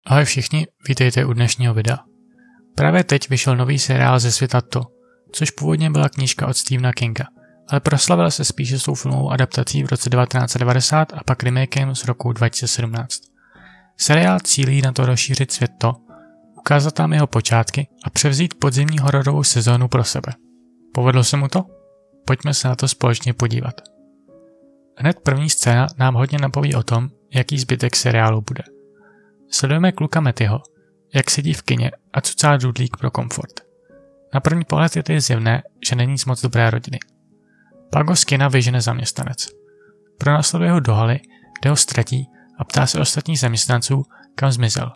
Ahoj všichni, vítejte u dnešního videa. Právě teď vyšel nový seriál ze světa To, což původně byla knížka od Stephena Kinga, ale proslavila se spíše svou filmovou adaptací v roce 1990 a pak remakem z roku 2017. Seriál cílí na to rozšířit svět To, ukázat tam jeho počátky a převzít podzimní hororovou sezónu pro sebe. Povedlo se mu to? Pojďme se na to společně podívat. Hned první scéna nám hodně napoví o tom, jaký zbytek seriálu bude. Sledujeme kluka Mattyho, jak sedí v kině a cucá dudlík pro komfort. Na první pohled je tedy zjevné, že není z moc dobré rodiny. Pak ho z kina vyžene zaměstnanec. Pronásleduje ho do haly, kde ho ztratí a ptá se ostatních zaměstnanců, kam zmizel.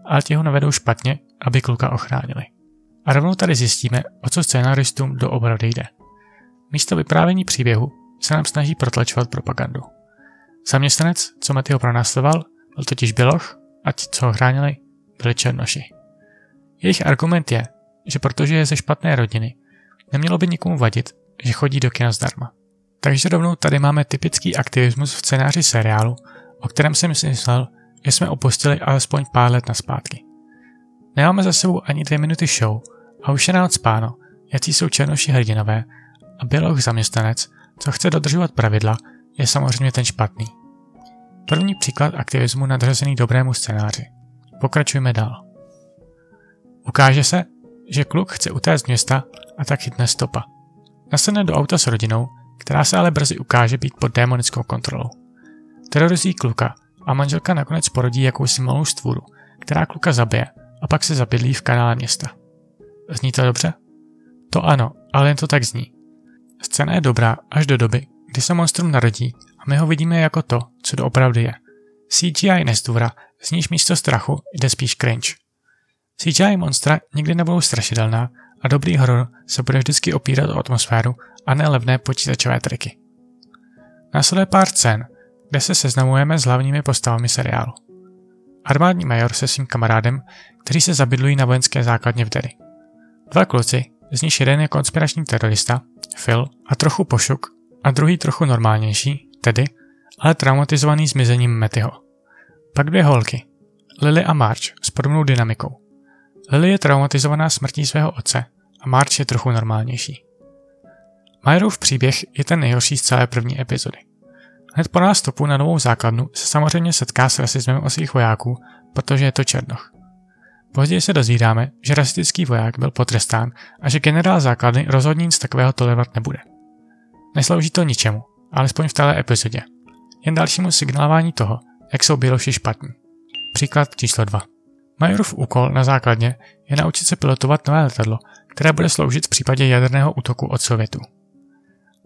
Ale ti ho navedou špatně, aby kluka ochránili. A rovnou tady zjistíme, o co scénaristům doopravdy jde. Místo vyprávění příběhu se nám snaží protlačovat propagandu. Zaměstnanec, co Mattyho pronásledoval, byl totiž běloch a ti, co ho chránili, byli černoši. Jejich argument je, že protože je ze špatné rodiny, nemělo by nikomu vadit, že chodí do kina zdarma. Takže rovnou tady máme typický aktivismus v scénáři seriálu, o kterém jsem si myslel, že jsme opustili alespoň pár let nazpátky. Nemáme za sebou ani 2 minuty show a už je nám odzpáno, jací jsou černoši hrdinové a běloch zaměstnanec, co chce dodržovat pravidla, je samozřejmě ten špatný. První příklad aktivismu nadřazený dobrému scénáři. Pokračujeme dál. Ukáže se, že kluk chce utéct z města a tak chytne stopa. Nasedne do auta s rodinou, která se ale brzy ukáže být pod démonickou kontrolou. Terorizují kluka a manželka nakonec porodí jakousi malou stvůru, která kluka zabije a pak se zabydlí v kanále města. Zní to dobře? To ano, ale jen to tak zní. Scéna je dobrá až do doby, kdy se monstrum narodí a my ho vidíme jako to, co doopravdy je. CGI nestvůra, z níž místo strachu jde spíš cringe. CGI monstra nikdy nebudou strašidelná a dobrý horor se bude vždycky opírat o atmosféru a ne levné počítačové triky. Následuje pár scén, kde se seznamujeme s hlavními postavami seriálu. Armádní major se svým kamarádem, kteří se zabydlují na vojenské základně v Derry. 2 kluci, z nich jeden je konspirační terorista, Phil, a trochu pošuk, a druhý trochu normálnější, Teddy, ale traumatizovaný zmizením Mattyho. Pak 2 holky, Lily a Marge, s podobnou dynamikou. Lily je traumatizovaná smrtí svého otce a Marge je trochu normálnější. Majorův příběh je ten nejhorší z celé první epizody. Hned po nástupu na novou základnu se samozřejmě setká s rasismem od svých vojáků, protože je to černoch. Později se dozvídáme, že rasistický voják byl potrestán a že generál základny rozhodně nic takového tolerovat nebude. Neslouží to ničemu, alespoň v této epizodě. Jen dalšímu signalování toho, jak jsou běloši špatní. Příklad číslo 2. Majorův úkol na základně je naučit se pilotovat nové letadlo, které bude sloužit v případě jaderného útoku od Sovětů.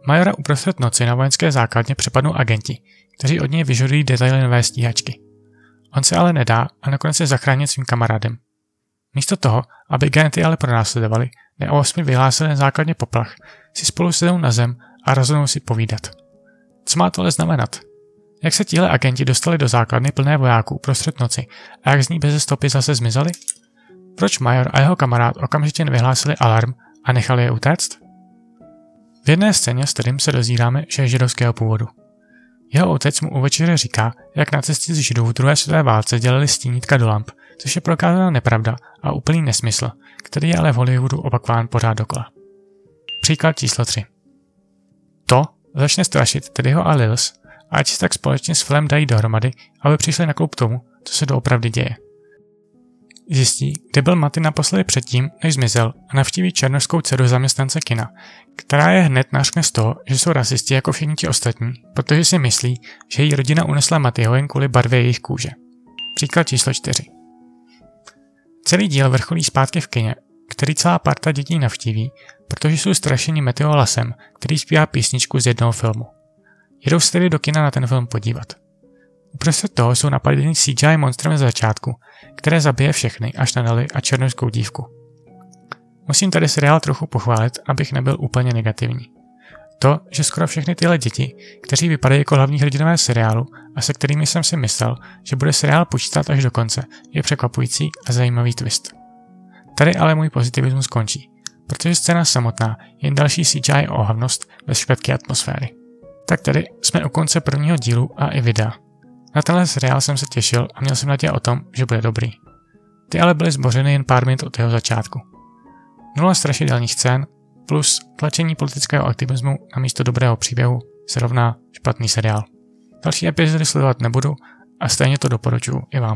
Majora uprostřed noci na vojenské základně přepadnou agenti, kteří od něj vyžadují detaily nové stíhačky. On se ale nedá a nakonec je zachránit svým kamarádem. Místo toho, aby agenty ale pronásledovali, neosmi vyhlásili základně poplach, si spolu sednou na zem a rozhodnou si povídat. Co má tohle znamenat? Jak se tihle agenti dostali do základny plné vojáků prostřed noci a jak z ní beze stopy zase zmizeli? Proč major a jeho kamarád okamžitě nevyhlásili alarm a nechali je utéct? V jedné scéně s Teddym se dozvídáme, že je židovského původu. Jeho otec mu u večeře říká, jak nacisti z Židů v druhé světové válce dělali stínítka do lamp, což je prokázaná nepravda a úplný nesmysl, který je ale v Hollywoodu opakován pořád dokola. Příklad číslo 3. To začne strašit Teddyho a Lils, a ať si tak společně s Philem dají dohromady, aby přišli na kloup tomu, co se doopravdy děje. Zjistí, kde byl Matty naposledy předtím, než zmizel, a navštíví černošskou dceru zaměstnance kina, která je hned nařkne z toho, že jsou rasisti jako všichni ti ostatní, protože si myslí, že její rodina unesla Mattyho jen kvůli barvě jejich kůže. Příklad číslo 4. Celý díl vrcholí zpátky v kině, který celá parta dětí navštíví, protože jsou strašení Mattyho hlasem, který zpívá písničku z jednoho filmu. Jedou se tedy do kina na ten film podívat. Uprostřed toho jsou napadeni CGI monstrem z začátku, které zabije všechny až na Lily a černošskou dívku. Musím tady seriál trochu pochválit, abych nebyl úplně negativní. To, že skoro všechny tyhle děti, kteří vypadají jako hlavní hrdinové seriálu a se kterými jsem si myslel, že bude seriál počítat až do konce, je překvapující a zajímavý twist. Tady ale můj pozitivismus skončí, protože scéna samotná je jen další CGI ohavnost bez špetky atmosféry. Tak tady jsme u konce prvního dílu a i videa. Na tenhle seriál jsem se těšil a měl jsem naději o tom, že bude dobrý. Ty ale byly zbořeny jen pár minut od jeho začátku. 0 strašidelných scén plus tlačení politického aktivismu na místo dobrého příběhu se rovná špatný seriál. Další epizody sledovat nebudu a stejně to doporučuji i vám.